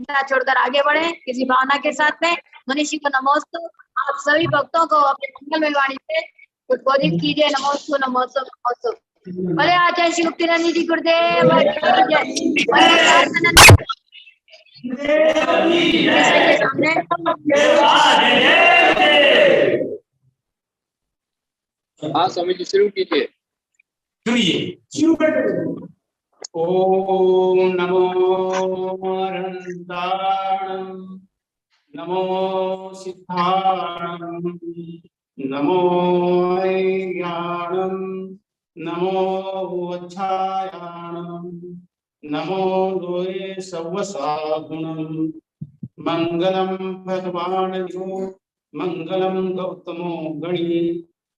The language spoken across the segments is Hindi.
चिंता छोड़कर आगे बढ़े किसी भावना के साथ में। मनीषी को नमोस्तु। आप सभी भक्तों को अपने मंगलमय वाणी से उद्बोधित कीजिए। नमोस्तु नमोस्तु नमोस्तु। बोले आचार्य श्री गुप्तानंद जी गुरुदेव की जय। बोले सनातन के सामने हाँ स्वामी जी शुरू कीजिए। शुरू कर। ओम नमो अनंताणं नमो सिद्धाणं नमो ज्ञानं नमो वच्छायाणं नमो लोये सवसागुणं मंगलम भगवान विष्णु मंगलम गौतमो गणी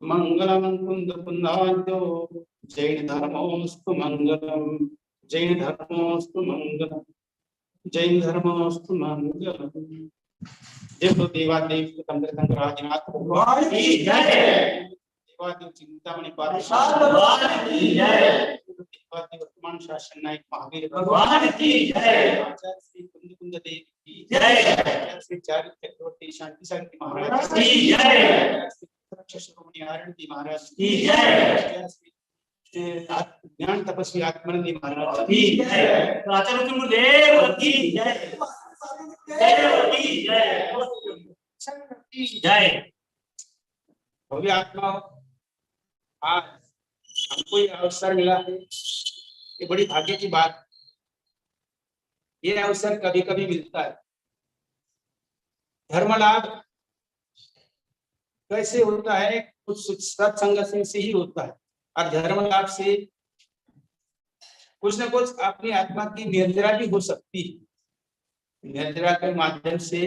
मंगलम कुंद कुंदाद्यो जैन धर्मोस्तु मंगलम जैन धर्मोस्तु मंगलम जैन धर्मोस्तु मंगलम। जय तो देवादेव शंकरादिनाथ भगवान की जय। देवादेव चिंतामणि पार्षद भगवान की जय। देवादेव वर्तमान शासन नायक महावीर भगवान की जय। आचार्य श्री कुंद कुंद देव की जय। आचार्य श्री चारित्र चक्रवर्ती शांति शांति महाराज की जय। श्री आरती महाराज की जय। ज्ञान तपस्वी आत्मानंद महाराज की जय। आचार्य गुरुदेव की जय। जय भव्य आत्मा। आज हमको ये अवसर मिला है, ये बड़ी भाग्य की बात। ये अवसर कभी कभी मिलता है। धर्म लाभ कैसे होता है? कुछ सत्संग से ही होता है। और धर्म लाभ से कुछ न कुछ अपनी आत्मा की निर्जरा भी हो सकती है। निर्जरा के माध्यम से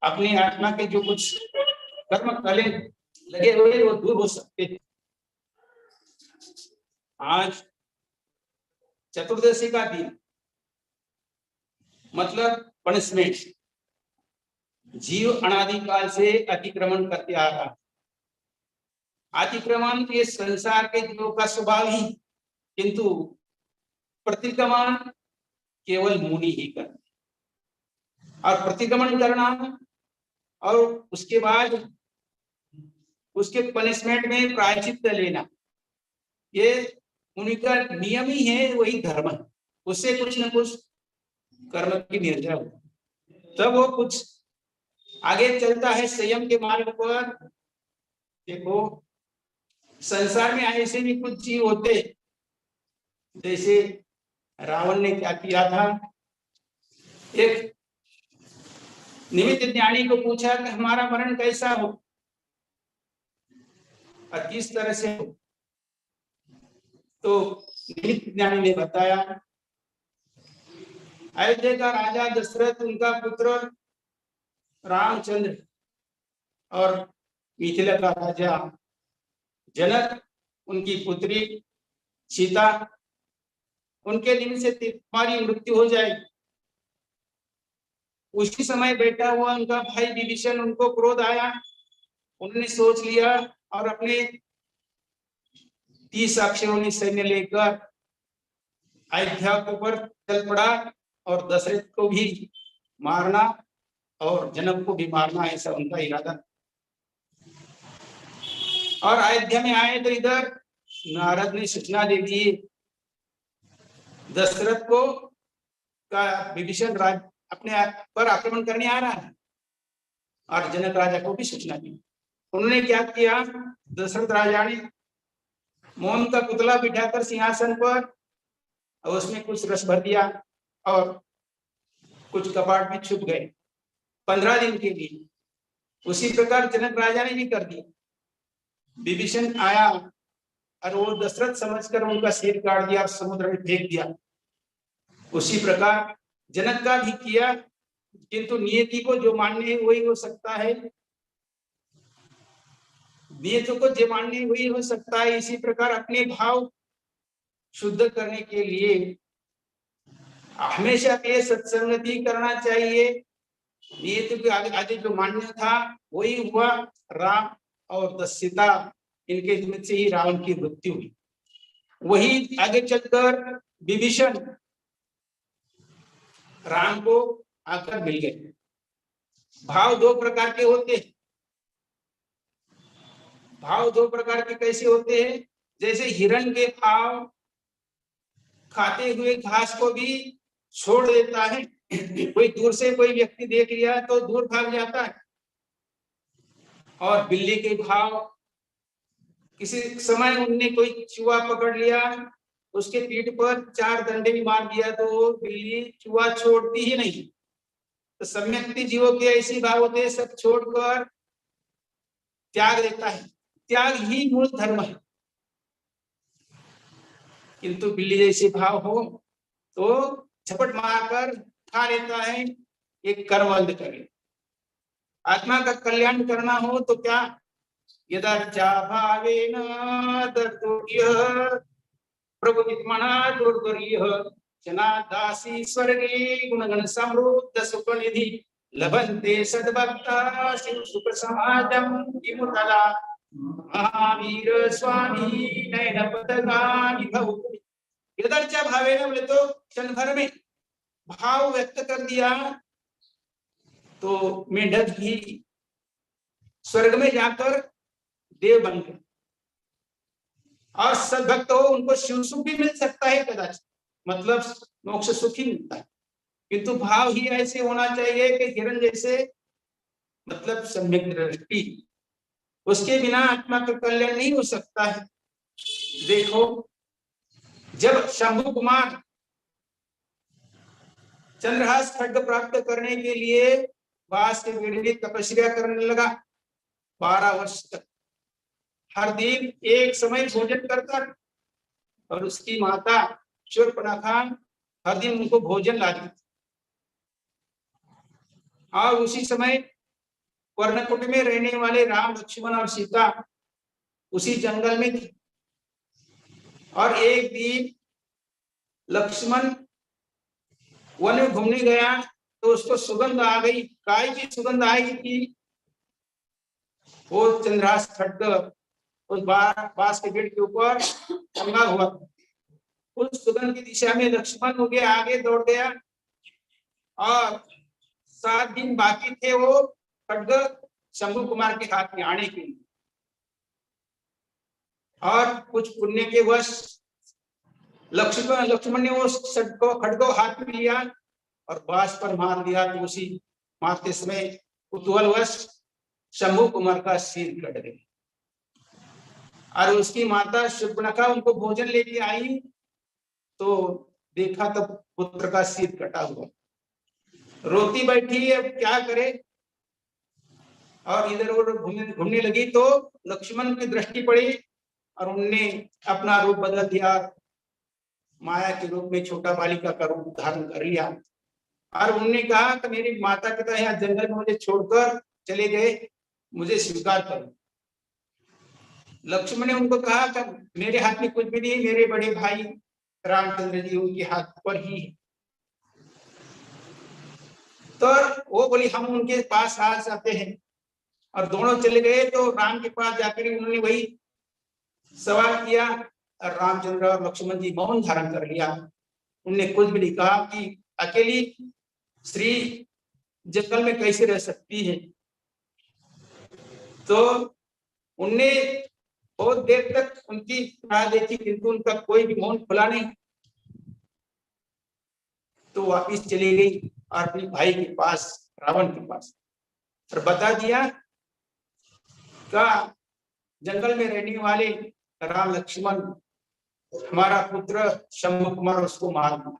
अपनी आत्मा के जो कुछ कर्म कले लगे हुए वो दूर हो सकते हैं। आज चतुर्दशी का दिन मतलब पनिशमेंट। जीव अनादिकाल से अतिक्रमण करते आ रहा है। अतिक्रमण के संसार के जीवों का स्वभाव ही, किंतु प्रतिक्रमण केवल मुनि ही करते। और प्रतिक्रमण करना और उसके बाद उसके पनिशमेंट में प्रायश्चित लेना, ये उनका नियम ही है, वही धर्म है। उससे कुछ न कुछ कर्म की निर्जरा होती, तब वो कुछ आगे चलता है संयम के मार्ग पर। देखो संसार में ऐसे भी कुछ जीव होते, जैसे रावण ने क्या किया था। एक निमित्त ज्ञानी को पूछा कि हमारा मरण कैसा हो और किस तरह से हो। तो निमित्त ज्ञानी ने बताया, अयोध्या का राजा दशरथ, उनका पुत्र रामचंद्र और मिथिला का राजा जनक, उनकी पुत्री सीता, उनके निमित्त से तुम्हारी मृत्यु हो जाएगी। उसी समय बैठा हुआ उनका भाई विभीषण, उनको क्रोध आया। उन्होंने सोच लिया और अपने 30 अक्षरों ने सैन्य लेकर अयोध्या के ऊपर चल पड़ा और दशरथ को भी मारना और जनक को भी मारना, ऐसा उनका इरादा। और अयोध्या में आए तो इधर नारद ने सूचना दे दी दशरथ को का विभीषण राज अपने पर आक्रमण करने आ रहा है, और जनक राजा को भी सूचना दी। उन्होंने क्या किया, दशरथ राजा ने मोम का पुतला बिठाकर सिंहासन पर और उसमें कुछ रस भर दिया और कुछ कपाट में छुप गए 15 दिन के लिए। उसी प्रकार जनक राजा ने भी कर दिया। विभीषण आया और वो दशरथ समझकर उनका सिर काट दिया और समुद्र में फेंक दिया। उसी प्रकार जनक का भी किया, किंतु नियति को जो मानने है वही हो सकता है। नियति को जो मानने वही हो सकता है। इसी प्रकार अपने भाव शुद्ध करने के लिए हमेशा के सत्संगति करना चाहिए। नियति के आगे जो मान्य था वही हुआ। राम और सीता, इनके निमित्त से ही रावण की मृत्यु हुई। वही आगे चलकर विभीषण राम को आकर मिल गए। भाव दो प्रकार के होते हैं। भाव दो प्रकार के कैसे होते हैं? जैसे हिरण के भाव खाते हुए घास को भी छोड़ देता है। कोई दूर से कोई व्यक्ति देख लिया तो दूर भाग जाता है। और बिल्ली के भाव, किसी समय उनने कोई चूहा पकड़ लिया, उसके पीठ पर 4 डंडे भी मार दिया तो बिल्ली चूहा छोड़ती ही नहीं। तो सम्यक्ति जीवों के ऐसी भाव होते हैं, सब छोड़कर त्याग देता है। त्याग ही मूल धर्म है। किंतु बिल्ली जैसे भाव हो तो झपट मारकर खा लेता है, एक कर्मबंध करे। आत्मा का कल्याण करना हो तो क्या? यदर्चा भावेन दर्दुर्यः प्रभुविद्मना दुर्दुर्यः जनादासी स्वर्गे गुणगण समृद्ध सुखनिधि लभन्ते सद्भक्ता शिव सुख समाजम विमुतला महावीर स्वामी नयन पदगानि भव। यदर्चा भावेन बोले तो क्षण भर में भाव व्यक्त कर दिया तो मेढक ही स्वर्ग में जाकर देव बन गए। और सद्भक्त हो उनको शिव सुख भी मिल सकता है कदाचित, मतलब मोक्ष सुख ही मिलता है। किंतु भाव ही ऐसे होना चाहिए कि हिरण जैसे, मतलब सम्यक दृष्टि, उसके बिना आत्मा का कल्याण नहीं हो सकता है। देखो, जब शंभु कुमार चंद्रहास खड्ग प्राप्त करने के लिए बांस के पेड़ की तपस्या करने लगा 12 वर्ष तक। हर दिन एक समय भोजन करता और उसकी माता शूर्पणखा हर दिन उनको भोजन लाती। और उसी समय कर्णकुट में रहने वाले राम, लक्ष्मण और सीता उसी जंगल में थे। और एक दिन लक्ष्मण वन में घूमने गया तो उसको सुगंध आ गई। काय की सुगंध आई कि वो चंद्रहास खड्ग उस बांस के पेड़ के ऊपर टंगा हुआ। उस सुगंध की दिशा में लक्ष्मण हो गया, आगे दौड़ गया। और 7 दिन बाकी थे वो खड्ग शंभु कुमार के हाथ में आने के लिए। और कुछ पुण्य के वश लक्ष्मण ने वो खड्ग को हाथ में लिया और बांस पर मार दिया। तो उसी मारते समय कुतूहलवश शंभु कुमार का सिर कट गया। और उसकी माता शूर्पणखा उनको भोजन लेके आई तो देखा तब पुत्र का सिर कटा हुआ। रोती बैठी, अब क्या करे। और इधर उधर घूमने लगी तो लक्ष्मण की दृष्टि पड़ी और उनने अपना रूप बदल दिया, माया के रूप में छोटा बालिका का रूप धारण कर लिया। और उन्होंने कहा कि मेरी माता पिता यहाँ जंगल में मुझे छोड़कर चले गए, मुझे स्वीकार करो। लक्ष्मण ने उनको कहा कि मेरे हाथ में कुछ भी नहीं, मेरे बड़े भाई रामचंद्र जी उनके हाथ पर ही है। तो वो बोली हम उनके पास आ जाते हैं। और दोनों चले गए तो राम के पास जाकर उन्होंने वही सवाल किया। और रामचंद्र और लक्ष्मण जी मौन धारण कर लिया। उनने कुछ भी नहीं कहा कि अकेली स्त्री जंगल में कैसे रह सकती है। तो उनने बहुत देर तक उनकी राह देखी किंतु उनका कोई भी मौन खुला नहीं। तो वापिस चली गई और अपने भाई के पास, रावण के पास, और बता दिया का जंगल में रहने वाले राम लक्ष्मण हमारा पुत्र शंभु कुमार उसको मार दिया।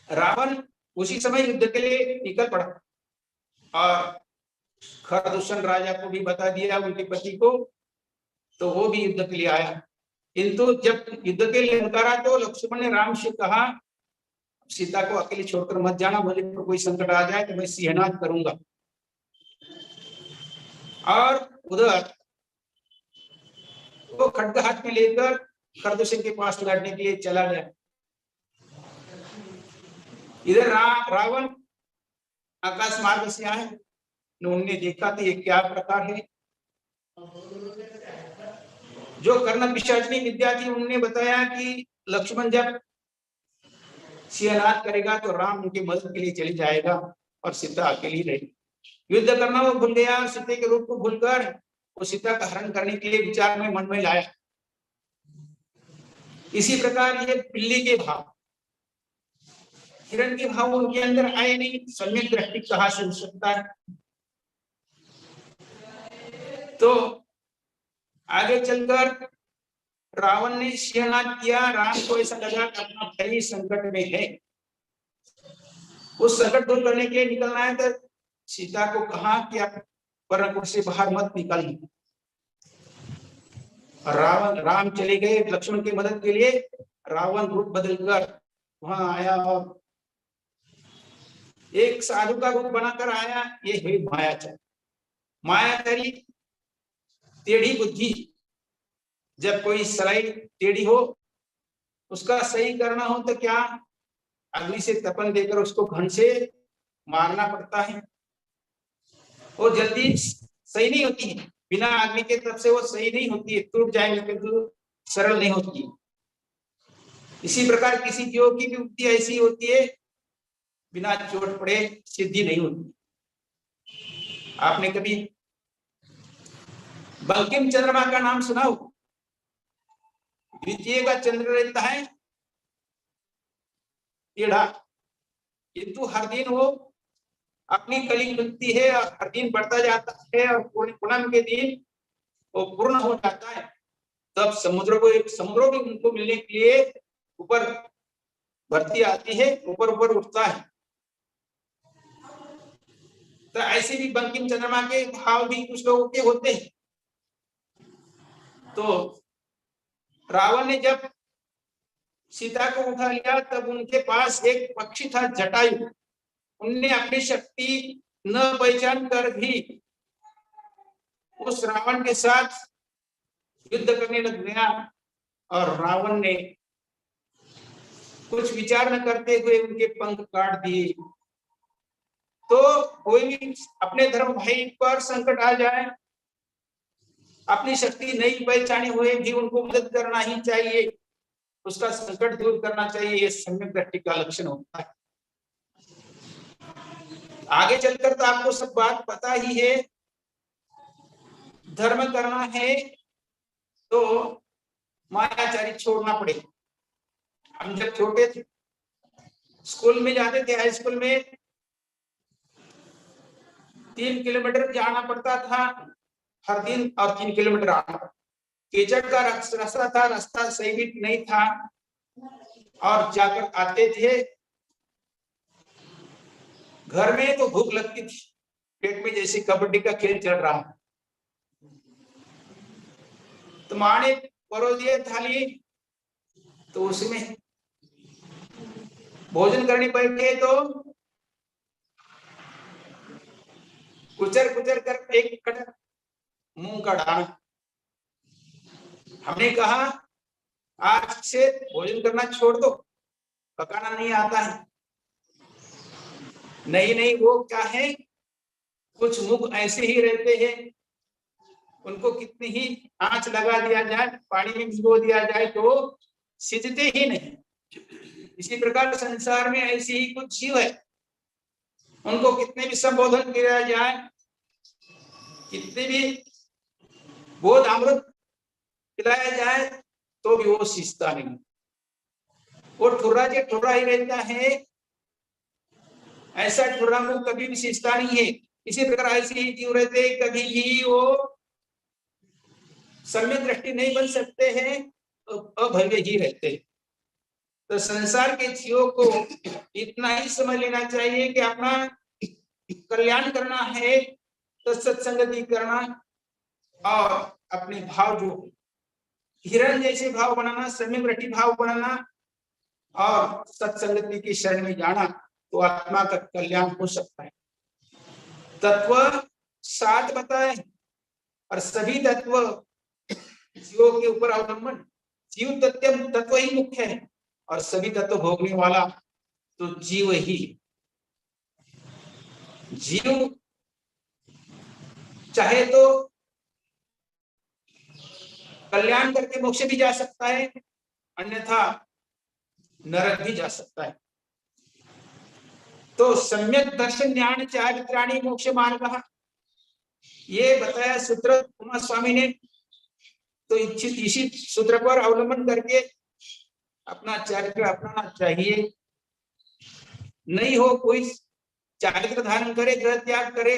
रावण उसी समय युद्ध के लिए निकल पड़ा और खरदूषण राजा को भी बता दिया, उनके पति को, तो वो भी युद्ध के लिए आया। किंतु जब युद्ध के लिए उतरा तो लक्ष्मण ने राम से कहा सीता को अकेले छोड़कर मत जाना, मुझे पर कोई संकट आ जाए तो मैं सिंहनाद करूंगा। और उधर वो खड्ग हाथ में लेकर खरदूषण के पास लड़ने के लिए चला गया। इधर रावण आकाश मार्ग से आए, उन्होंने देखा तो ये क्या प्रकार है। जो कर्ण पिशाचिनी विद्या थी उन्होंने बताया कि लक्ष्मण जब सिंहनाद करेगा तो राम उनकी मदद के लिए चली जाएगा और सीता अकेली रहेगी। युद्ध करना वो भूल गया, सीता के रूप को भूलकर वो सीता का हरण करने के लिए विचार में मन में लाया। इसी प्रकार ये पिल्ली के भाव, हिरण के भाव उनके अंदर आए नहीं, सम्यक दृष्टि कहाँ से हो सकता है। तो आगे चलकर रावण ने सिंहनाद किया, राम को ऐसा लगा कि अपना भाई संकट में है, उस संकट दूर करने के लिए निकलना है। तो सीता को कहा कि आप पर्णकुट से बाहर मत निकलना। राम चले गए लक्ष्मण की मदद के लिए। रावण रूप बदलकर वहां आया और एक साधु का रूप बनाकर आया। ये है मायाचारी। मायाचारी टेढ़ी बुद्धि, जब कोई सलाई टेढ़ी हो उसका सही करना हो तो क्या, अग्नि से तपन देकर उसको घन से मारना पड़ता है। वो जल्दी सही नहीं होती है, बिना अग्नि के तप से वो सही नहीं होती है, टूट जाएंगे किंतु सरल नहीं होती है। इसी प्रकार किसी जीव की भी बुद्धि ऐसी होती है, बिना चोट पड़े सिद्धि नहीं होती। आपने कभी बंकिम चंद्रमा का नाम सुना हो? द्वितीय का चंद्र रहता है टेढ़ा, किंतु हर दिन वो अपनी कली मिलती है और हर दिन बढ़ता जाता है और पूर्णिमा के दिन वो पूर्ण हो जाता है। तब समुद्रों भी उनको मिलने के लिए ऊपर भरती आती है, ऊपर ऊपर उठता है। तो ऐसे भी बंकिम चंद्रमा के भाव भी कुछ लोगों के होते हैं। तो रावण ने जब सीता को उठा लिया तब उनके पास एक पक्षी था जटायु। उनने अपनी शक्ति न पहचान कर भी उस रावण के साथ युद्ध करने लग गया और रावण ने कुछ विचार न करते हुए उनके पंख काट दिए। तो कोई भी अपने धर्म भाई पर संकट आ जाए, अपनी शक्ति नहीं पहचाने हुए भी उनको मदद करना ही चाहिए, उसका संकट दूर करना चाहिए। ये सम्यक दृष्टि का लक्षण होता है। आगे चलकर तो आपको सब बात पता ही है। धर्म करना है तो मायाचारी छोड़ना पड़ेगा। हम जब छोटे थे, स्कूल में जाते थे, हाई स्कूल में 3 किलोमीटर जाना पड़ता था हर दिन और 3 किलोमीटर आना। कीचड़ का रास्ता था, रास्ता सही भी नहीं था और जाकर आते थे। घर में तो भूख लगती थी, पेट में जैसे कबड्डी का खेल चल रहा है। तो माँ ने परोस दिए थाली, तो उसमें भोजन करने बैठे तो कुचर कुचर कर एक कटक मूंग का दाना। हमने कहा आज से भोजन करना छोड़ दो, पकाना नहीं आता है। नहीं, वो क्या है, कुछ मूंग ऐसे ही रहते हैं, उनको कितनी ही आंच लगा दिया जाए, पानी में भिगो दिया जाए तो सिजते ही नहीं। इसी प्रकार संसार में ऐसी ही कुछ जीव है, उनको कितने भी संबोधन किया जाए, कितने भी बोध अमृत खिलाया जाए तो भी वो सीखता नहीं, वो ठुर्रा के ठुर्रा ही रहता है। ऐसा ठुर्रा मुंह कभी भी सीखता नहीं है। इसी प्रकार ऐसे ही जीव रहते, कभी भी वो सम्यक दृष्टि नहीं बन सकते हैं, तो अभव्य ही रहते हैं। तो संसार के जीवों को इतना ही समझ लेना चाहिए कि अपना कल्याण करना है तो सत्संगति करना और अपने भाव जो हिरण जैसे भाव बनाना, सम्यक दृष्टि भाव बनाना और सत्संगति की शरण में जाना, तो आत्मा का कल्याण हो सकता है। तत्व 7 बताए और सभी तत्व जीवों के ऊपर अवलंबन। जीव तत्व ही मुख्य है और सभी तत्व भोगने वाला तो जीव ही। जीव चाहे तो कल्याण करके मोक्ष भी जा सकता है, अन्यथा नरक भी जा सकता है। तो सम्यक दर्शन ज्ञान चारित्राणी मोक्ष मार्ग, ये बताया सूत्र कुमार स्वामी ने। तो इच्छित इसी सूत्र पर अवलंबन करके अपना चारित्र अपनाना चाहिए। नहीं हो कोई चारित्र धारण करे, ग्रह त्याग करे,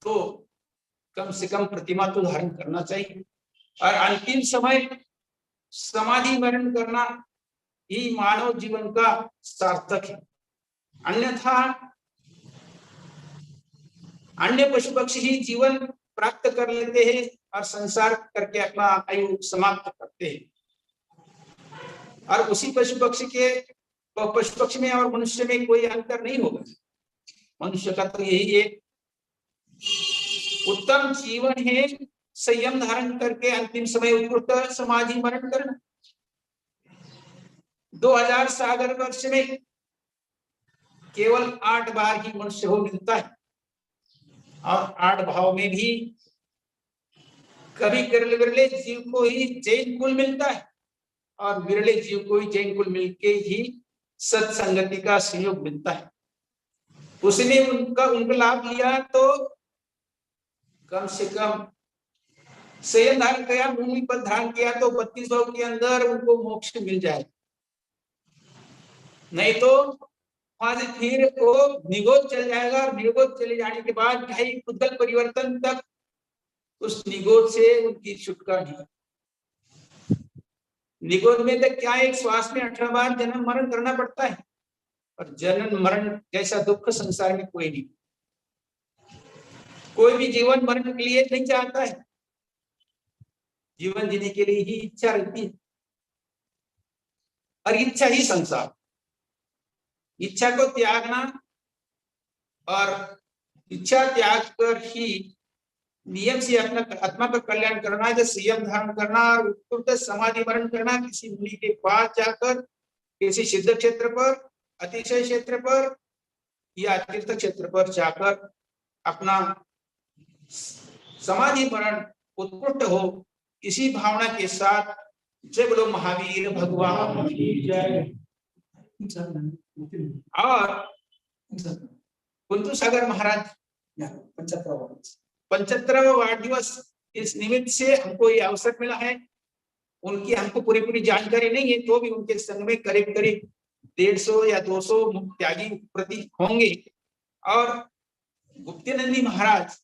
तो कम से कम प्रतिमा तो धारण करना चाहिए। और अंतिम समय समाधि मरण करना ही मानव जीवन का सार्थक है। अन्यथा अन्य पशु पक्षी ही जीवन प्राप्त कर लेते हैं और संसार करके अपना आयु समाप्त करते हैं। और उसी पशु पक्षी में और मनुष्य में कोई अंतर नहीं होगा। मनुष्य का तो यही एक उत्तम जीवन है, संयम धारण करके अंतिम समय उत्कृष्ट समाधि मरण करना। 2000 सागर वर्ष में केवल 8 बार ही मनुष्य हो मिलता है। और 8 भाव में भी कभी विरले जीव को ही जैन कुल मिलता है, और विरले जीव को ही जैन कुल मिलके ही सत्संगति का सहयोग मिलता है। उसने उनका लाभ लिया तो कम से कम संयम धारण किया, भूमि पर धारण किया तो 32 भाव के अंदर उनको मोक्ष मिल जाए। नहीं तो फिर वो निगोद चल जाएगा, और निगोद चले जाने के बाद ढाई उद्गल परिवर्तन तक उस निगोद से उनकी छुटकारा नहीं। निगोद में तक क्या, एक श्वास में 18 बार जन्म मरण करना पड़ता है, और जन्म मरण जैसा दुख संसार में कोई नहीं। कोई भी जीवन मरण के लिए नहीं चाहता है, जीवन जीने के लिए ही इच्छा रहती है, और इच्छा ही संसार। इच्छा को त्यागना और इच्छा त्याग कर ही नियम से अपना आत्मा का कल्याण करना, जो संयम धारण करना और उत्कृष्ट समाधि मरण करना, किसी मुनि के पास जाकर, किसी सिद्ध क्षेत्र पर, अतिशय क्षेत्र पर या तीर्थ क्षेत्र पर जाकर अपना समाधि मरण उत्कृष्ट हो, इसी भावना के साथ जय बोलो महावीर भगवान की जय। और कुंतु सागर महाराज 75वां वार दिवस, इस निमित्त से हमको ये अवसर मिला है। उनकी हमको पूरी जानकारी नहीं है, तो भी उनके संग में करीब 150 या 200 मुक्त त्यागी प्रति होंगे। और गुप्तेनंदी महाराज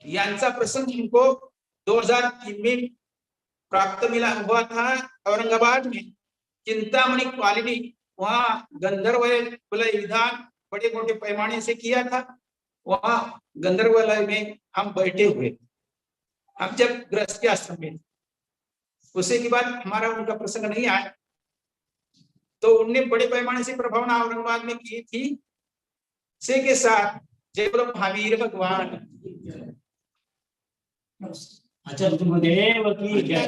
यांचा प्रसंग हमको 2003 में प्राप्त हुआ था औरंगाबाद में, चिंतामणि कॉलोनी। वहाँ गंधर्वलय विधान बड़े मोटे पैमाने से किया था। वहाँ गंधर्वलय में हम बैठे हुए, हम जब गृहस्थी आश्रम में, उसके बाद हमारा उनका प्रसंग नहीं आया, तो उनने बड़े पैमाने से प्रभावना औरंगाबाद में की थी। से के साथ जय बोलो महावीर भगवान। आचार्य गुरुदेव की जय।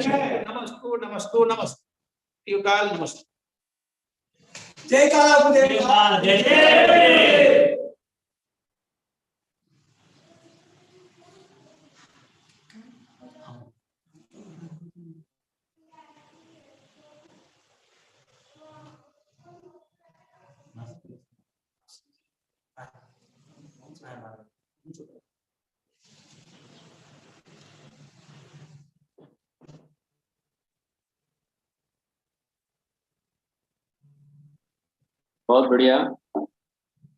नमस्तु नमस्तु नमस्तु काल नमस्ते। जय काल गुरुदेव जय जय। बहुत बढ़िया।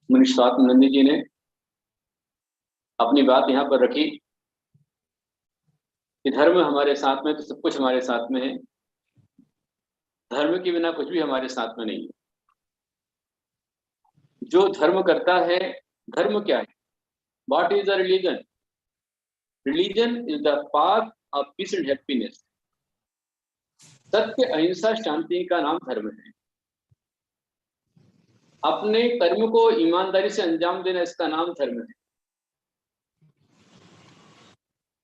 मनीष स्वात्मानंद जी ने अपनी बात यहाँ पर रखी कि धर्म हमारे साथ में तो सब कुछ हमारे साथ में है, धर्म के बिना कुछ भी हमारे साथ में नहीं है। जो धर्म करता है, धर्म क्या है? What is the religion? Religion is the path of peace and happiness. सत्य, अहिंसा, शांति का नाम धर्म है। अपने कर्म को ईमानदारी से अंजाम देना, इसका नाम धर्म है।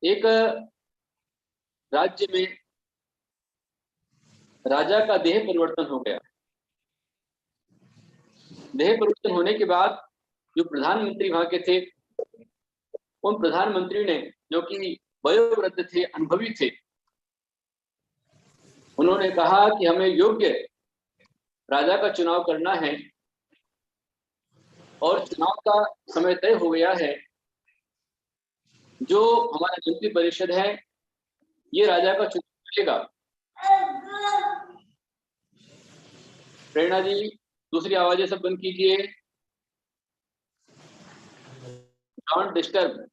एक राज्य में राजा का देह परिवर्तन हो गया। देह परिवर्तन होने के बाद जो प्रधानमंत्री वहां के थे, उन प्रधानमंत्री ने, जो कि वयोवृद्ध थे, अनुभवी थे, उन्होंने कहा कि हमें योग्य राजा का चुनाव करना है, और चुनाव का समय तय हो गया है। जो हमारा मंत्री परिषद है ये राजा का चुनाव करेगा। प्रेरणा जी दूसरी आवाजें सब बंद कीजिए, डोंट डिस्टर्ब।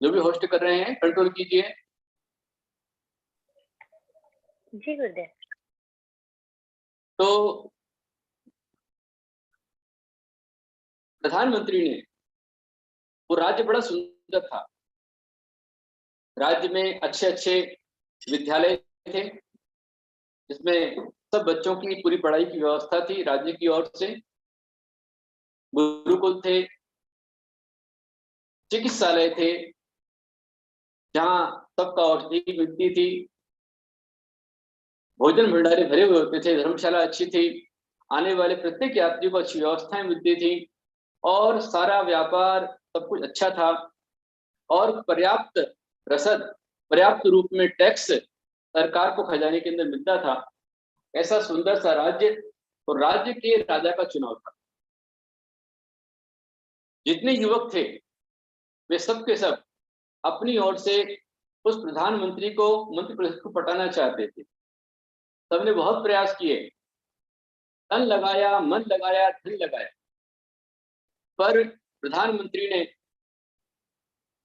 जो भी होस्ट कर रहे हैं कंट्रोल कीजिए। जी गुरुदेव। तो प्रधानमंत्री ने, वो राज्य बड़ा सुंदर था, राज्य में अच्छे अच्छे विद्यालय थे जिसमें सब बच्चों की पूरी पढ़ाई की व्यवस्था थी राज्य की ओर से, गुरुकुल थे, चिकित्सालय थे जहां सबका औषधि मिलती थी, भोजन भंडारे भरे हुए होते थे, धर्मशाला अच्छी थी, आने वाले प्रत्येक यात्री को अच्छी व्यवस्थाएं मिलती थी और सारा व्यापार सब कुछ अच्छा था और पर्याप्त रसद, पर्याप्त रूप में टैक्स सरकार को खजाने के अंदर मिलता था। ऐसा सुंदर सा राज्य, और राज्य के राजा का चुनाव था। जितने युवक थे वे सब के सब अपनी ओर से उस प्रधानमंत्री को, मंत्री परिषद को पटाना चाहते थे। सबने बहुत प्रयास किए, तन लगाया, मन लगाया, धन लगाया, पर प्रधानमंत्री ने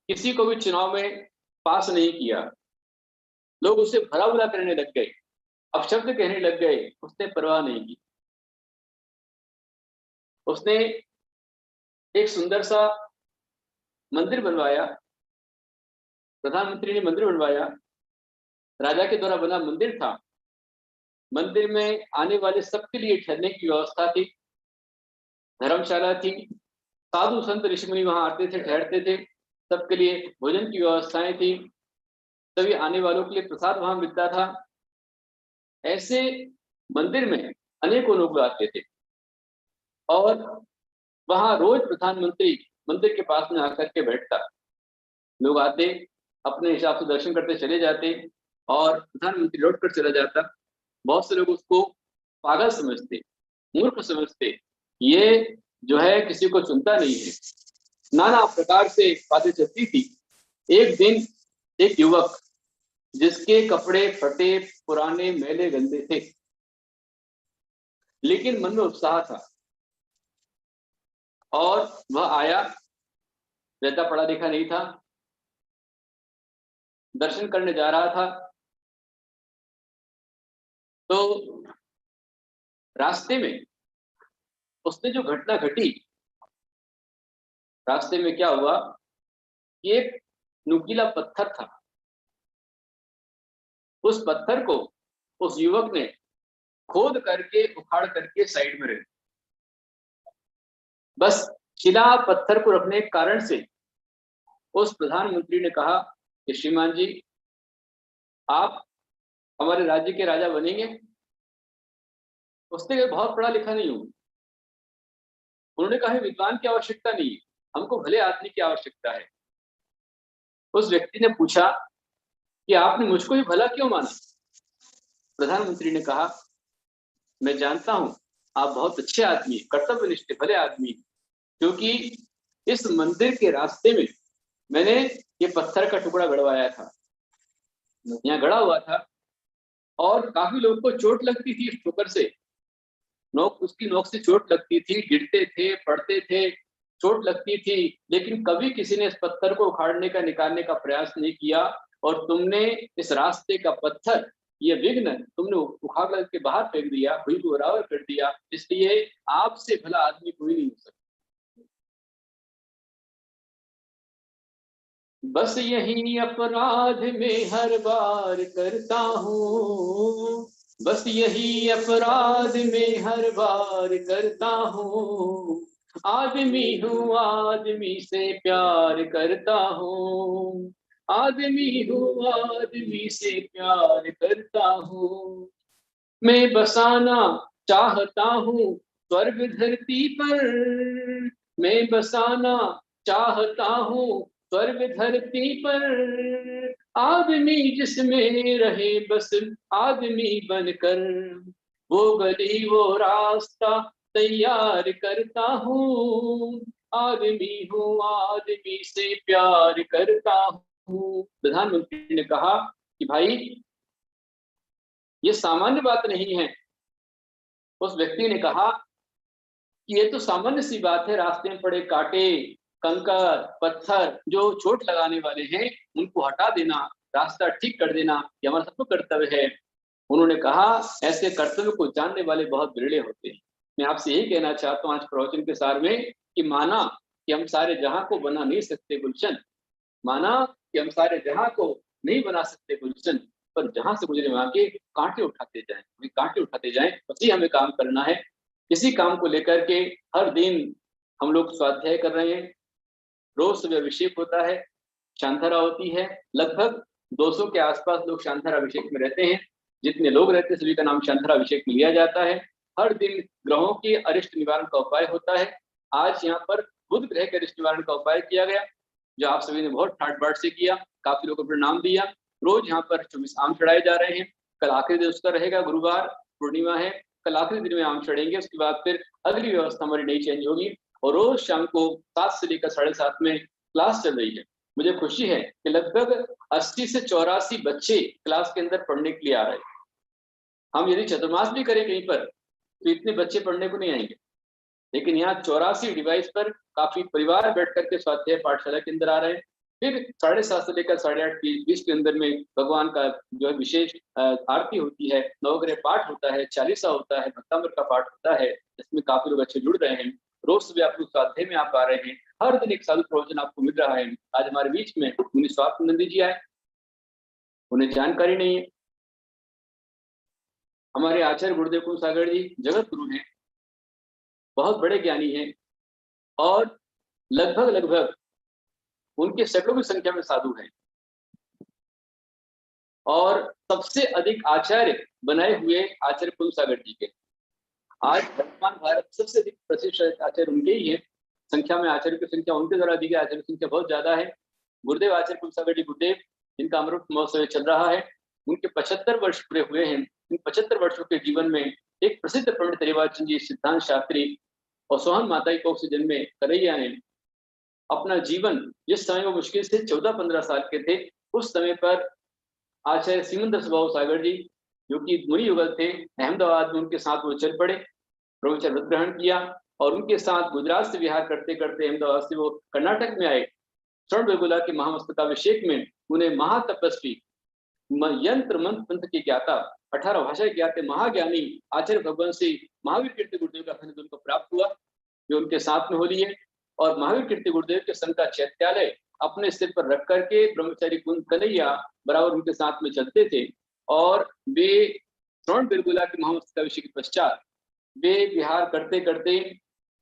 किसी को भी चुनाव में पास नहीं किया। लोग उसे भला बुरा करने लग गए, अपशब्द कहने लग गए, उसने परवाह नहीं की। उसने एक सुंदर सा मंदिर बनवाया, प्रधानमंत्री ने मंदिर बनवाया, राजा के द्वारा बना मंदिर था। मंदिर में आने वाले सबके लिए ठहरने की व्यवस्था थी, धर्मशाला थी, साधु संत ऋषि मुनि वहां आते थे, ठहरते थे, सबके लिए भोजन की व्यवस्थाएं थी, सभी आने वालों के लिए प्रसाद वहां मिलता था। ऐसे मंदिर में अनेकों लोग आते थे और वहां रोज प्रधानमंत्री मंदिर के पास में आकर के बैठता। लोग आते, अपने हिसाब से दर्शन करते चले जाते और प्रधानमंत्री लौट कर चला जाता। बहुत से लोग उसको पागल समझते, मूर्ख समझते, ये जो है किसी को चुनता नहीं है, नाना प्रकार से बातें चलती थी। एक दिन एक युवक जिसके कपड़े फटे, पुराने, मैले, गंदे थे, लेकिन मन में उत्साह था और वह आया, ज्यादा पढ़ा लिखा नहीं था, दर्शन करने जा रहा था। तो रास्ते में उसने जो घटना घटी, रास्ते में क्या हुआ, एक नुकीला पत्थर था। उस पत्थर को उस युवक ने खोद करके, उखाड़ करके साइड में रख दिया। बस शिला पत्थर को रखने के कारण से उस प्रधानमंत्री ने कहा कि श्रीमान जी, आप हमारे राज्य के राजा बनेंगे। उसने बहुत पढ़ा लिखा नहीं हूं। उन्होंने कहा विद्वान की आवश्यकता नहीं है, हमको भले आदमी की आवश्यकता है। उस व्यक्ति ने पूछा कि आपने मुझको ही भला क्यों माना? प्रधानमंत्री ने कहा, मैं जानता हूं आप बहुत अच्छे आदमी, कर्तव्यनिष्ठ भले आदमी, क्योंकि इस मंदिर के रास्ते में मैंने ये पत्थर का टुकड़ा गड़वाया था, यहाँ गड़ा हुआ था और काफी लोगों को चोट लगती थी इस ठोकर से, उसकी नोक से चोट लगती थी, गिरते थे, पड़ते थे, चोट लगती थी, लेकिन कभी किसी ने इस पत्थर को उखाड़ने का, निकालने का प्रयास नहीं किया। और तुमने इस रास्ते का पत्थर, ये विघ्न तुमने उखाड़ करके बाहर फेंक दिया, हुई को बराबर कर दिया, इसलिए आपसे भला आदमी कोई नहीं हो सकता। बस यही अपराध में हर बार करता हूँ, बस यही अपराध में हर बार करता हूँ, आदमी हूँ आदमी से प्यार करता हूँ, आदमी हूँ आदमी से प्यार करता हूँ। मैं बसाना चाहता हूँ स्वर्ग धरती पर, मैं बसाना चाहता हूँ स्वर्ग धरती पर, आदमी जिसमें रहे बस आदमी बनकर, वो गली वो रास्ता तैयार करता हूँ, आदमी हूँ आदमी से प्यार करता हूँ। प्रधानमंत्री ने कहा कि भाई ये सामान्य बात नहीं है। उस व्यक्ति ने कहा कि ये तो सामान्य सी बात है, रास्ते में पड़े कांटे, कंकर, पत्थर जो चोट लगाने वाले हैं उनको हटा देना, रास्ता ठीक कर देना, ये हमारा सबको कर्तव्य है। उन्होंने कहा ऐसे कर्तव्य को जानने वाले बहुत विरले होते हैं। मैं आपसे यही कहना चाहता हूँ आज प्रवचन के सार में कि माना कि हम सारे जहां को बना नहीं सकते गुलशन, माना कि हम सारे जहां को नहीं बना सकते गुलशन, पर जहां से गुजरे वहां के कांटे उठाते जाएं, कांटे उठाते जाएं, बस हमें काम करना है। इसी काम को लेकर के हर दिन हम लोग स्वाध्याय कर रहे हैं। रोज सुबह अभिषेक होता है, शांतरा होती है, लगभग 200 के आसपास लोग शांतरा अभिषेक में रहते हैं। जितने लोग रहते हैं सभी का नाम शांतरा अभिषेक में लिया जाता है। हर दिन ग्रहों के अरिष्ट निवारण का उपाय होता है। आज यहाँ पर बुध ग्रह के अरिष्ट निवारण का उपाय किया गया, जो आप सभी ने बहुत ठाट बाट से किया, काफी लोगों को प्रणाम दिया। रोज यहाँ पर 24 आम चढ़ाए जा रहे हैं। कल आखिरी दिन उसका रहेगा, गुरुवार पूर्णिमा है, कल आखिरी दिन में आम चढ़ेंगे। उसके बाद फिर अगली व्यवस्था हमारी नई चेंज होगी और रोज शाम को 7 से लेकर 7:30 में क्लास चल रही है। मुझे खुशी है कि लगभग 80 से 84 बच्चे क्लास के अंदर पढ़ने के लिए आ रहे हैं। हम यदि चतुर्मास भी करें कहीं पर तो इतने बच्चे पढ़ने को नहीं आएंगे, लेकिन यहाँ 84 डिवाइस पर काफी परिवार बैठ करके स्वाध्याय पाठशाला के अंदर आ रहे हैं। फिर 7:30 से लेकर 8:30 बीच के अंदर में भगवान का जो है विशेष आरती होती है, नवग्रह पाठ होता है, चालीसा होता है, भक्तामृत का पाठ होता है, इसमें काफी लोग अच्छे जुड़ रहे हैं। रोज सुबह आप लोग स्वाध्याय में आप आ रहे हैं। हर दिन एक साधु प्रवचन आपको मिल रहा है। आज हमारे बीच में मुनि स्वात्मानंद जी आए, उन्हें जानकारी नहीं है। हमारे आचार्य गुरुदेव कुंज सागर जी जगत गुरु हैं, बहुत बड़े ज्ञानी हैं और लगभग उनके सैकड़ों की संख्या में साधु हैं और सबसे अधिक आचार्य बनाए हुए आचार्य कुंज सागर जी के। आज वर्तमान भारत सबसे अधिक प्रतिष्ठित आचार्य उनके ही है। संख्या में आचार्य की संख्या उनके द्वारा दी गई, आचार्य की संख्या बहुत ज्यादा है। गुरुदेव आचार्य कुंज सागर जी गुरुदेव, जिनका अमृत महोत्सव चल रहा है, उनके 75 वर्ष पूरे हुए हैं। इन 75 वर्षों के जीवन में एक प्रसिद्ध पंडित परिवारचंद जी, सिद्धांत शास्त्री और सोहन माता की कोख से जन्मे कन्हैया ने अपना जीवन, जिस समय वो मुश्किल से 14-15 साल के थे, उस समय पर आचार्य सिमंदर स्वभाव सागर जी, जो कि मुनि युगल थे, अहमदाबाद में उनके साथ वो चल पड़े, प्रवचन ग्रहण किया और उनके साथ गुजरात से विहार करते करते अहमदाबाद से वो कर्नाटक में आए। स्वर्ण बेगुला के महामस्तकाभिषेक में उन्हें महातपस्वी, यंत्र मंत्र पंथ के ज्ञाता, 18 भाषा के ज्ञाते महाज्ञानी आचार्य भगवान से महावीर कीर्ति गुरुदेव का खंड उनको प्राप्त हुआ, जो उनके साथ में हो लिए। और महावीर कीर्ति गुरुदेव के संघ का चैत्यालय अपने सिर पर रख करके ब्रह्मचारी कुंज कन्हैया बराबर उनके साथ में चलते थे। और वे श्रवण बेलगुला के महामस्तकाभिषेक के पश्चात वे विहार करते करते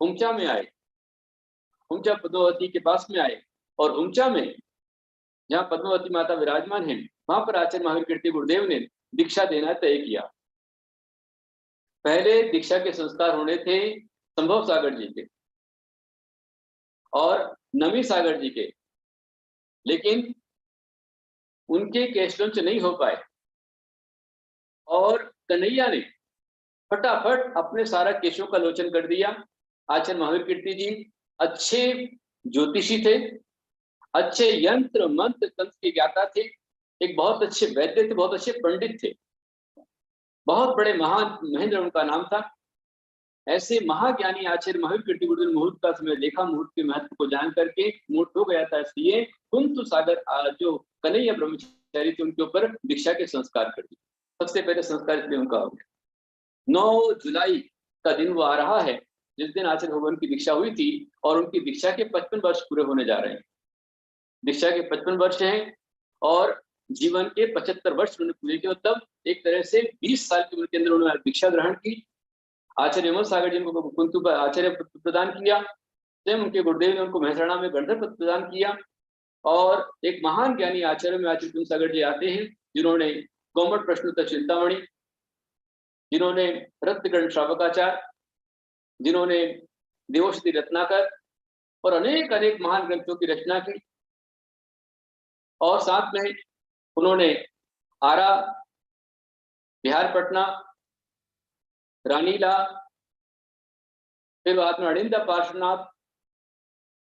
हुमचा में आए, हुमचा पद्मावती के पास में आए और हुमचा में जहाँ पद्मावती माता विराजमान है, वहां पर आचार्य महावीर कीर्ति गुरुदेव ने दीक्षा देना तय किया। पहले दीक्षा के संस्कार होने थे संभव सागर जी के और नमी सागर जी के, लेकिन उनके केशलोंच नहीं हो पाए और कन्हैया ने फटाफट अपने सारा केशों का लोचन कर दिया। आचार्य महावीर कीर्ति जी अच्छे ज्योतिषी थे, अच्छे यंत्र मंत्र तंत्र के ज्ञाता थे, एक बहुत अच्छे वैद्य थे, बहुत अच्छे पंडित थे, बहुत बड़े महान महेंद्र उनका नाम था। ऐसे महाज्ञानी आचार्य महावीर कीर्ति गुरुदेव मुहूर्त का समय देखा, मुहूर्त के महत्व को जान करके मुहूर्त हो गया था, इसलिए कुंतु सागर जो कन्हैया ब्रह्मचारी थे उनके ऊपर दीक्षा के संस्कार कर दिए। सबसे पहले संस्कार इसलिए उनका हो गया। 9 जुलाई का दिन वो आ रहा है जिस दिन आचार्य भगवान की दीक्षा हुई थी और उनकी दीक्षा के 55 वर्ष पूरे होने जा रहे हैं। दीक्षा के 55 वर्ष हैं और जीवन के 75 वर्ष उन्होंने पूरे किए। तब एक तरह से 20 साल की उम्र के अंदर उन्होंने दीक्षा ग्रहण की। आचार्य हेमंत सागर जी को कुंतु आचार्य प्रदान किया, स्वयं उनके गुरुदेव ने उनको महसाणा में गंधर्व पद प्रदान किया। और एक महान ज्ञानी आचार्य में आचार्य कुंतु सागर जी आते हैं, जिन्होंने गौमठ प्रश्नोत्तर चिंतामणि, जिन्होंने रत्नगण श्रावकाचार, जिन्होंने देवोषधि रत्नाकर और अनेक अनेक महान ग्रंथों की रचना की। और साथ में उन्होंने आरा, बिहार पटना रानीला, फिर बाद में अड़िंदा पार्श्वनाथ,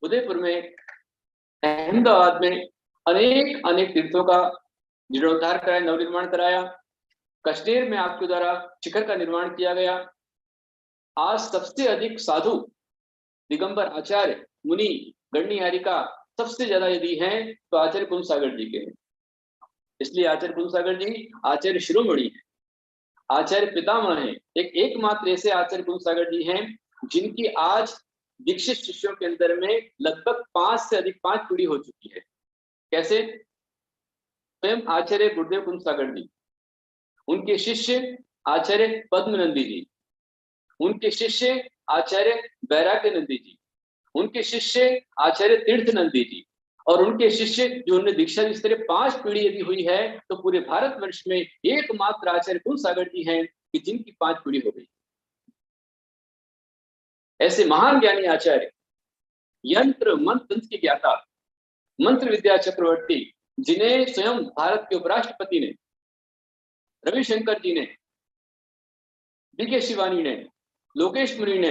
उदयपुर में, अहमदाबाद में अनेक अनेक तीर्थों का जीर्णोद्धार कराया, नवनिर्माण कराया। कश्मीर में आपके द्वारा शिखर का निर्माण किया गया। आज सबसे अधिक साधु, दिगंबर आचार्य, मुनि, गणिहारिका सबसे ज्यादा यदि हैं तो आचार्य कुंभ सागर जी के हैं। इसलिए आचार्य कुंभ सागर जी आचार्य शिरोमणि है, आचार्य पितामह है। एकमात्र ऐसे आचार्य कुंभ सागर जी हैं जिनकी आज दीक्षित शिष्यों के अंदर में लगभग 5 से अधिक 5 पीढ़ी हो चुकी है। कैसे? स्वयं आचार्य गुरुदेव कुंभ सागर जी, उनके शिष्य आचार्य पद्मनंदी जी, उनके शिष्य आचार्य बैराग्य नंदी जी, उनके शिष्य आचार्य तीर्थ नंदी जी, और उनके शिष्य जो उन्हें दीक्षा दी। इस तरह 5 पीढ़ी यदि हुई है तो पूरे भारतवर्ष में एकमात्र आचार्य कुंभ सागर जी हैं कि जिनकी 5 पीढ़ी हो गई। ऐसे महान ज्ञानी आचार्य, यंत्र मंत्र की ज्ञाता, मंत्र विद्या चक्रवर्ती, जिन्हें स्वयं भारत के उपराष्ट्रपति ने, रविशंकर जी ने, बीके शिवानी ने, लोकेश मुनि ने,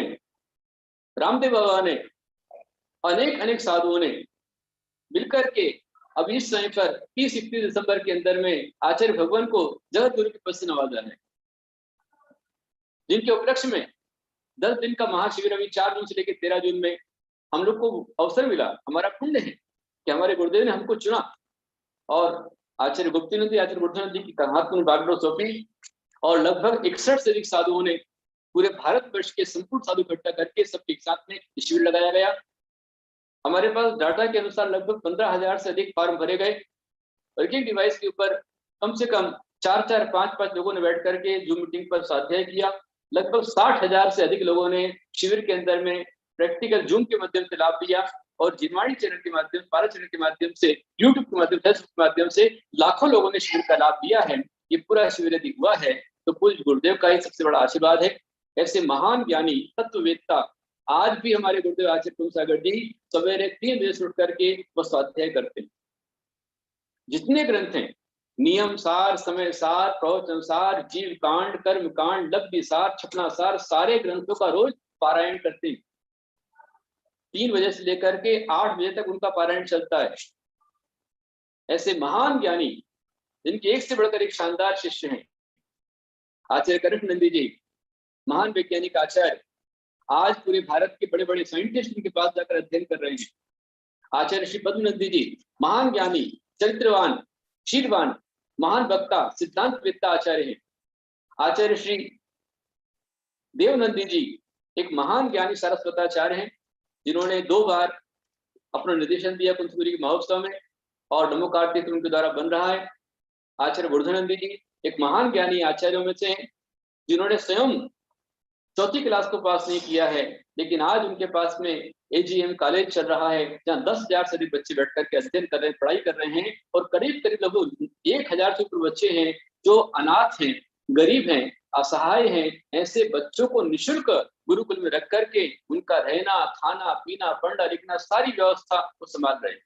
रामदेव बाबा ने, अनेक अनेक साधुओं ने मिलकर के अब इस समय पर 30-31 दिसंबर के अंदर में आचार्य भगवान को जगत गुरु के पद से नवाजा है, जिनके उपलक्ष्य में 10 दिन का महाशिविर अभी 4 जून से लेकर 13 जून में हम लोग को अवसर मिला। हमारा पुण्य है कि हमारे गुरुदेव ने हमको चुना और आचार्य गुप्तिनंद, आचार्य बुद्धानंद जी की हाथ में बागडोर सौंपी और लगभग 61 से अधिक साधुओं ने पूरे भारतवर्ष के संपूर्ण साधु इकट्ठा करके सबके एक साथ में शिविर लगाया गया। हमारे पास डाटा के अनुसार लगभग 15,000 से अधिक फॉर्म भरे गए और एक डिवाइस के ऊपर कम से कम 4-4, 5-5 लोगों ने बैठ करके जूम मीटिंग पर स्वाध्याय किया। लगभग 60,000 से अधिक लोगों ने शिविर के अंदर में प्रैक्टिकल जूम के माध्यम से लाभ लिया और जिनवाणी चैनल के माध्यम, पारा चैनल के माध्यम से, यूट्यूब के माध्यम, फेसबुक के माध्यम से लाखों लोगों ने शिविर का लाभ लिया है। ये पूरा शिविर यदि हुआ है तो पूज्य गुरुदेव का ही सबसे बड़ा आशीर्वाद है। ऐसे महान ज्ञानी तत्ववेत्ता आज भी हमारे गुरुदेव आचार्य कुंभ सागर जी सवेरे 3 बजे से उठ करके वो स्वाध्याय करते हैं। जितने ग्रंथ हैं, नियम सार, समय सार, प्रवचन सार, जीव कांड, कर्म कांड, लब्धि सार, छपना सार, सारे ग्रंथों का रोज पारायण करते हैं। 3 बजे से लेकर के 8 बजे तक उनका पारायण चलता है। ऐसे महान ज्ञानी जिनके एक से बढ़कर एक शानदार शिष्य हैं, आचार्य कनिष्ठ नंदी जी, महान वैज्ञानिक आचार्य, आज पूरे भारत के बड़े बड़े साइंटिस्ट उनके पास जाकर अध्ययन कर रहे हैं। आचार्य श्री पद्मनंदी जी, महान ज्ञानी, चरित्रवान, शीलवान, महान वक्ता, सिद्धांतवेत्ता आचार्य हैं। आचार्य श्री देवनंदी जी एक महान ज्ञानी सारस्वताचार्य हैं, जिन्होंने 2 बार अपना निर्देशन दिया कुंथपुरी के महोत्सव में और नमो कार्तिक उनके द्वारा बन रहा है। आचार्य बुर्धानंदी जी एक महान ज्ञानी आचार्यों में से हैं, जिन्होंने स्वयं 4th क्लास को पास नहीं किया है, लेकिन आज उनके पास में AGM कॉलेज चल रहा है, जहाँ 10,000 से अधिक बच्चे बैठ करके अध्ययन कर रहे हैं, पढ़ाई कर रहे हैं और करीब करीब लगभग 1,000 से ऊपर बच्चे हैं जो अनाथ हैं, गरीब हैं, असहाय हैं। ऐसे बच्चों को निःशुल्क गुरुकुल में रख करके उनका रहना, खाना, पीना, पढ़ना, लिखना सारी व्यवस्था वो संभाल रहे हैं।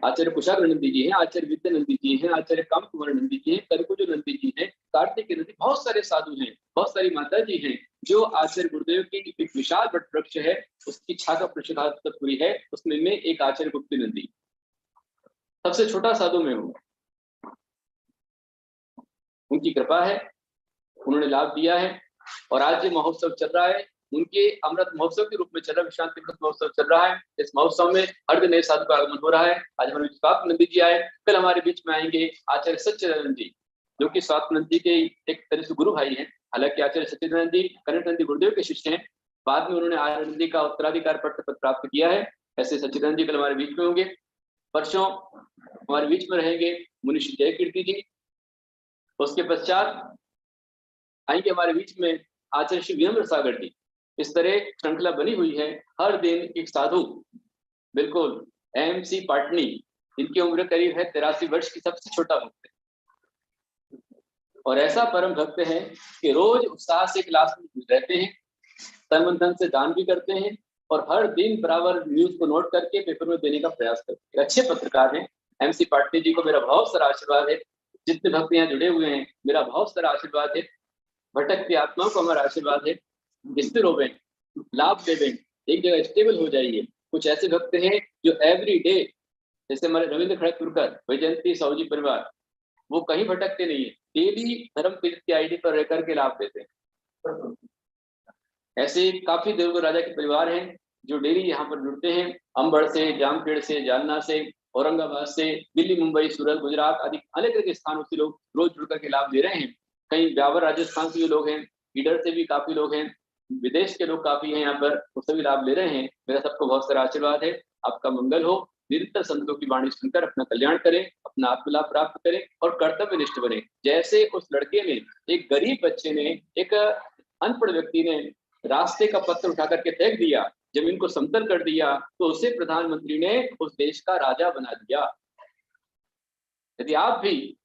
आचार्य कुशाग्र नंदी जी हैं, आचार्य विद्यानंदी जी हैं, आचार्य काम कुमार नंदी जी हैं, करकुजो नंदी जी हैं, कार्तिक नंदी, बहुत सारे साधु हैं, बहुत सारी माता जी हैं जो आचार्य गुरुदेव की एक विशाल वट वृक्ष है, उसकी छाया प्रसिद्ध पूरी है, उसमें मैं एक आचार्य गुप्ती नंदी सबसे छोटा साधु में हूँ। उनकी कृपा है, उन्होंने लाभ दिया है और आज ये महोत्सव चल रहा है, उनके अमृत महोत्सव के रूप में चल रहा है, विश्रांति महोत्सव चल रहा है। इस महोत्सव में हर दिन नए साधु का आगमन हो रहा है। आज हमारे स्वात्म नंदी जी आए, कल हमारे बीच में आएंगे आचार्य सच्चिदानंद जी, जो कि स्वात्म नंदी के एक तरह से गुरु भाई हैं। हालांकि आचार्य सच्चिदानंद जी कनिष्ठ नंदी गुरुदेव के शिष्य हैं, बाद में उन्होंने आर्य नंदी का उत्तराधिकार पत्र प्राप्त किया है। ऐसे सच्चिदानंद जी कल हमारे बीच में होंगे, परसों हमारे बीच में रहेंगे मुनि श्री जय कीर्ति जी। उसके पश्चात आएंगे हमारे बीच में आचार्य श्री विनम्र सागर जी। इस तरह श्रृंखला बनी हुई है, हर दिन एक साधु, बिल्कुल MC पाटनी, इनकी उम्र करीब है 83 वर्ष की, सबसे छोटा भक्त है और ऐसा परम भक्त है कि रोज उत्साह से क्लास में रहते हैं, तन मन धन से दान भी करते हैं और हर दिन बराबर न्यूज को नोट करके पेपर में देने का प्रयास करते हैं। अच्छे पत्रकार हैं। MC पाटनी जी को मेरा बहुत सारा आशीर्वाद है। जितने भक्त यहाँ जुड़े हुए हैं, मेरा बहुत सारा आशीर्वाद है। भटकती आत्माओं को हमारा आशीर्वाद है, स्थिर हो गए, लाभ दे दें, एक जगह स्टेबल हो जाइए। कुछ ऐसे भक्त हैं जो एवरी डे, जैसे हमारे रविंद्र खड़गपुरकर, वैजयंती साहू जी परिवार, वो कहीं भटकते नहीं है, डेली धर्म तीर्थ की आईडी पर रह करके लाभ देते हैं। ऐसे काफी देवगढ़ राजा के परिवार हैं जो डेली यहाँ पर जुड़ते हैं, अंबड़ से, जामखेड़ से, जालना से, औरंगाबाद से, दिल्ली, मुंबई, सूरत, गुजरात आदि अनेक तरह के स्थानों से लोग रोज जुड़ करके लाभ दे रहे हैं। कहीं ब्यावर राजस्थान से जो लोग हैं, इधर से भी काफी लोग हैं, विदेश के लोग काफी हैं यहाँ पर, वो सभी लाभ ले रहे हैं। मेरा सबको बहुत सारा आशीर्वाद है, आपका मंगल हो। निरंतर संतों की वाणी सुनकर अपना कल्याण करें, अपना आत्मलाभ प्राप्त करें और कर्तव्यनिष्ठ बने। जैसे उस लड़के ने, एक गरीब बच्चे ने, एक अनपढ़ व्यक्ति ने रास्ते का पत्थर उठा करके फेंक दिया, जमीन को समतल कर दिया, तो उसे प्रधानमंत्री ने उस देश का राजा बना दिया। यदि आप भी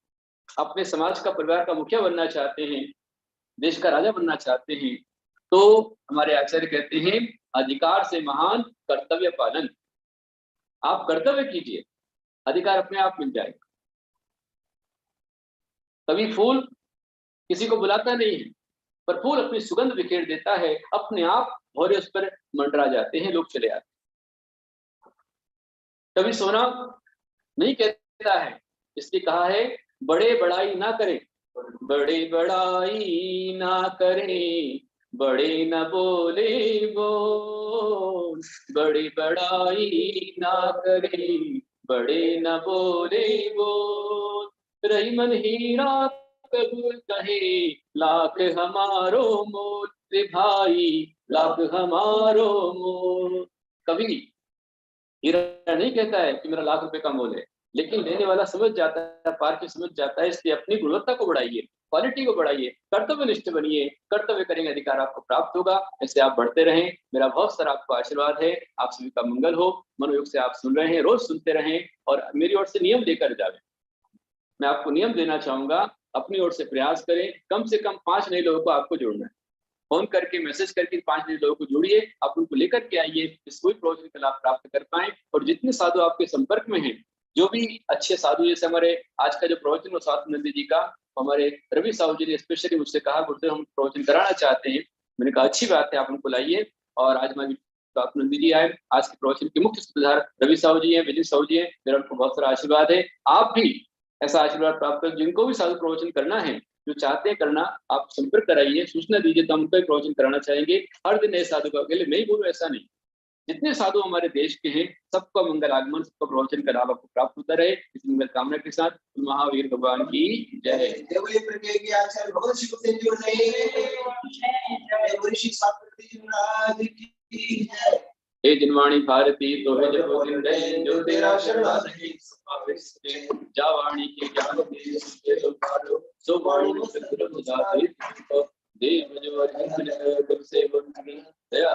अपने समाज का, परिवार का मुखिया बनना चाहते हैं, देश का राजा बनना चाहते हैं, तो हमारे आचार्य कहते हैं, अधिकार से महान कर्तव्य पालन। आप कर्तव्य कीजिए, अधिकार अपने आप मिल जाएगा। कभी फूल किसी को बुलाता नहीं है, पर फूल अपनी सुगंध बिखेर देता है, अपने आप भौरे उस पर मंडरा जाते हैं, लोग चले आते हैं। कभी सोना नहीं कहता है, इसलिए कहा है, बड़े बड़ाई ना करें, बड़े बड़ाई ना करें, बड़े न बोले बोल, बड़े बड़ाई ना करें, बड़े न बोले बोल, रही मन हीरा कबूल कहे, लाख हमारो मोल, रे भाई लाख हमारो मोल। कभी हीरा नहीं कहता है कि मेरा लाख रुपए का मोल है, लेकिन लेने वाला समझ जाता है, पार्टी समझ जाता है, इसलिए अपनी गुणवत्ता को बढ़ाइए, क्वालिटी को बढ़ाइए, कर्तव्यनिष्ठ बनिए, कर्तव्य करेंगे, अधिकार आपको प्राप्त होगा। ऐसे आप बढ़ते रहें। मेरा बहुत सारा आपको आशीर्वाद है, आप सभी का मंगल हो। मनोयोग से आप सुन रहे हैं, रोज सुनते रहें और मेरी ओर से नियम लेकर जावे। मैं आपको नियम देना चाहूंगा, अपनी ओर से प्रयास करें, कम से कम 5 नए लोगों को आपको जोड़ना है। फोन करके, मैसेज करके 5 नए लोगों को जोड़िए, आप उनको लेकर के आइए, इस कोई प्रवचन का लाभ प्राप्त कर पाए। और जितने साधु आपके संपर्क में हैं, जो भी अच्छे साधु, जैसे हमारे आज का जो प्रवचन स्वामी नंदी जी का, हमारे रवि साहू जी ने स्पेशली मुझसे कहा, गुरुदेव हम प्रवचन कराना चाहते हैं। मैंने कहा अच्छी बात है, आप उनको लाइए। और आज हमारी स्वामी नंदी जी आए, आज के प्रवचन के मुख्य सूत्रधार रवि साहू जी हैं, विजय साहू जी हैं, मेरा उनको बहुत सारा आशीर्वाद है। आप भी ऐसा आशीर्वाद प्राप्त कर, जिनको भी साधु प्रवचन करना है, जो चाहते हैं करना, आप संपर्क कराइए, सूचना दीजिए, तो हम उनको प्रवचन कराना चाहेंगे। हर दिन नए साधु का, अकेले मैं ही बोलूं ऐसा नहीं, जितने साधु हमारे देश के हैं, सबका मंगल आगमन, सबका प्रवचन का लाभ आपको प्राप्त होता रहे, इस मंगल कामना के साथ महावीर भगवान की जय। हे जिनवाणी भारती तो है जब दिन रहे, जो तेरा शरण जावाणी के ज्ञान दे सो वाणी में सद्गुरु दाते देव जो अर्जुन से दया